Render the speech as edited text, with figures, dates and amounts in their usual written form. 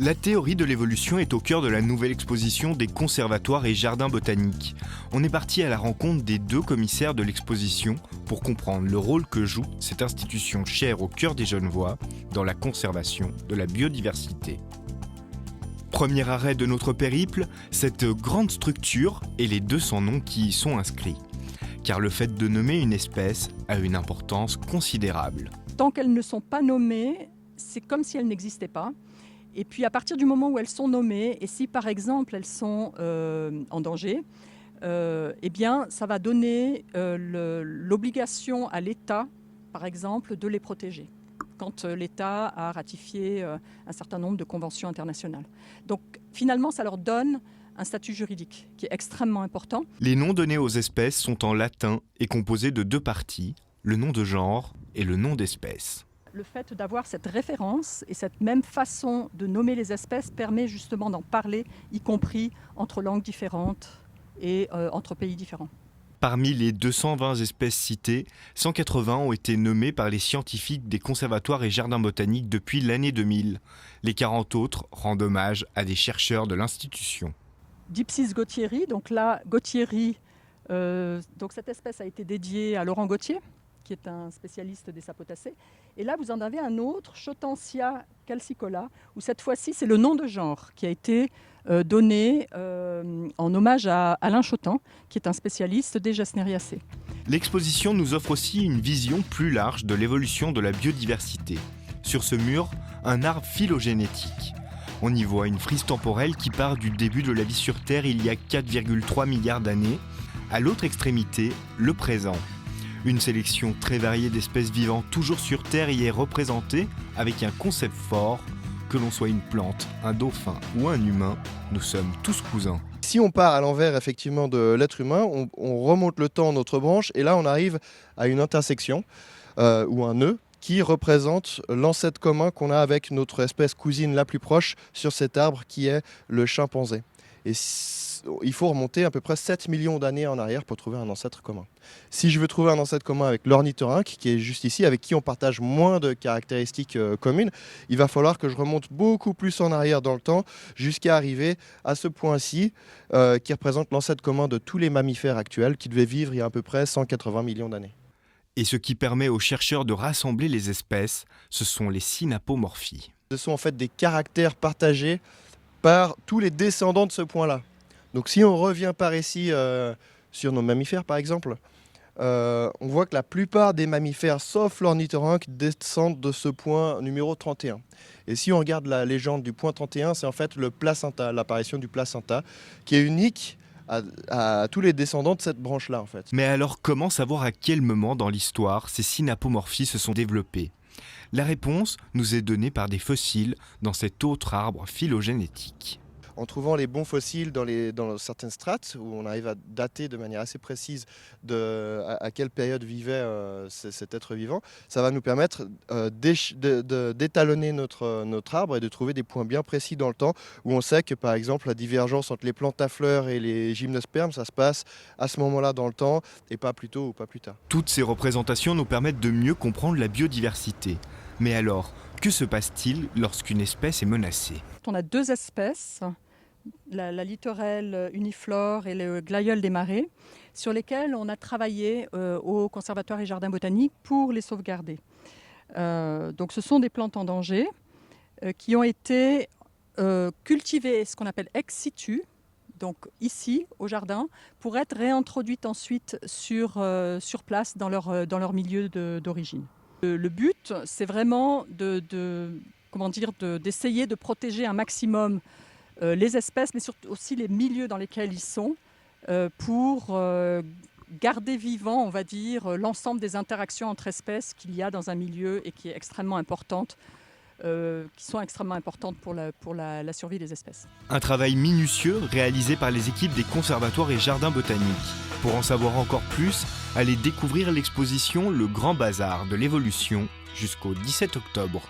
La théorie de l'évolution est au cœur de la nouvelle exposition des conservatoires et jardins botaniques. On est parti à la rencontre des deux commissaires de l'exposition pour comprendre le rôle que joue cette institution chère au cœur des Genevois dans la conservation de la biodiversité. Premier arrêt de notre périple, cette grande structure et les 200 noms qui y sont inscrits. Car le fait de nommer une espèce a une importance considérable. Tant qu'elles ne sont pas nommées, c'est comme si elles n'existaient pas. Et puis à partir du moment où elles sont nommées, et si par exemple elles sont en danger, eh bien ça va donner l'obligation à l'État, par exemple, de les protéger, quand l'État a ratifié un certain nombre de conventions internationales. Donc finalement, ça leur donne un statut juridique qui est extrêmement important. Les noms donnés aux espèces sont en latin et composés de deux parties, le nom de genre et le nom d'espèce. Le fait d'avoir cette référence et cette même façon de nommer les espèces permet justement d'en parler, y compris entre langues différentes et entre pays différents. Parmi les 220 espèces citées, 180 ont été nommées par les scientifiques des conservatoires et jardins botaniques depuis l'année 2000. Les 40 autres rendent hommage à des chercheurs de l'institution. Dipsis gautieri, donc là, gautieri, donc cette espèce a été dédiée à Laurent Gautier, qui est un spécialiste des sapotacées. Et là, vous en avez un autre, Schotantia calcicola, où cette fois-ci, c'est le nom de genre qui a été donné en hommage à Alain Chotan, qui est un spécialiste des Gesneriaceae. L'exposition nous offre aussi une vision plus large de l'évolution de la biodiversité. Sur ce mur, un arbre phylogénétique. On y voit une frise temporelle qui part du début de la vie sur Terre il y a 4,3 milliards d'années. À l'autre extrémité, le présent. Une sélection très variée d'espèces vivantes toujours sur Terre y est représentée avec un concept fort, que l'on soit une plante, un dauphin ou un humain, nous sommes tous cousins. Si on part à l'envers effectivement de l'être humain, on remonte le temps notre branche et là on arrive à une intersection ou un nœud qui représente l'ancêtre commun qu'on a avec notre espèce cousine la plus proche sur cet arbre qui est le chimpanzé. Et il faut remonter à peu près 7 millions d'années en arrière pour trouver un ancêtre commun. Si je veux trouver un ancêtre commun avec l'ornithorynque, qui est juste ici, avec qui on partage moins de caractéristiques communes, il va falloir que je remonte beaucoup plus en arrière dans le temps jusqu'à arriver à ce point-ci, qui représente l'ancêtre commun de tous les mammifères actuels qui devaient vivre il y a à peu près 180 millions d'années. Et ce qui permet aux chercheurs de rassembler les espèces, ce sont les synapomorphies. Ce sont en fait des caractères partagés par tous les descendants de ce point-là. Donc si on revient par ici sur nos mammifères par exemple, on voit que la plupart des mammifères, sauf l'ornithorynque, descendent de ce point numéro 31. Et si on regarde la légende du point 31, c'est en fait le placenta, l'apparition du placenta, qui est unique à tous les descendants de cette branche-là en fait. Mais alors comment savoir à quel moment dans l'histoire ces synapomorphies se sont développées ? La réponse nous est donnée par des fossiles dans cet autre arbre phylogénétique. En trouvant les bons fossiles dans certaines strates, où on arrive à dater de manière assez précise à quelle période vivait cet être vivant, ça va nous permettre d'étalonner notre arbre et de trouver des points bien précis dans le temps, où on sait que par exemple la divergence entre les plantes à fleurs et les gymnospermes, ça se passe à ce moment-là dans le temps, et pas plus tôt ou pas plus tard. Toutes ces représentations nous permettent de mieux comprendre la biodiversité. Mais alors, que se passe-t-il lorsqu'une espèce est menacée ? On a deux espèces, la littorelle uniflore et le glaïeul des marais, sur lesquels on a travaillé au Conservatoire et Jardin botanique pour les sauvegarder. Donc ce sont des plantes en danger qui ont été cultivées, ce qu'on appelle ex situ, donc ici au jardin, pour être réintroduites ensuite sur place dans leur milieu d'origine. Le but, c'est vraiment d'essayer de protéger un maximum les espèces, mais surtout aussi les milieux dans lesquels ils sont, pour garder vivant, on va dire, l'ensemble des interactions entre espèces qu'il y a dans un milieu et qui est extrêmement importante, qui sont extrêmement importantes pour la survie des espèces. Un travail minutieux réalisé par les équipes des conservatoires et jardins botaniques. Pour en savoir encore plus, allez découvrir l'exposition Le Grand Bazar de l'évolution jusqu'au 17 octobre.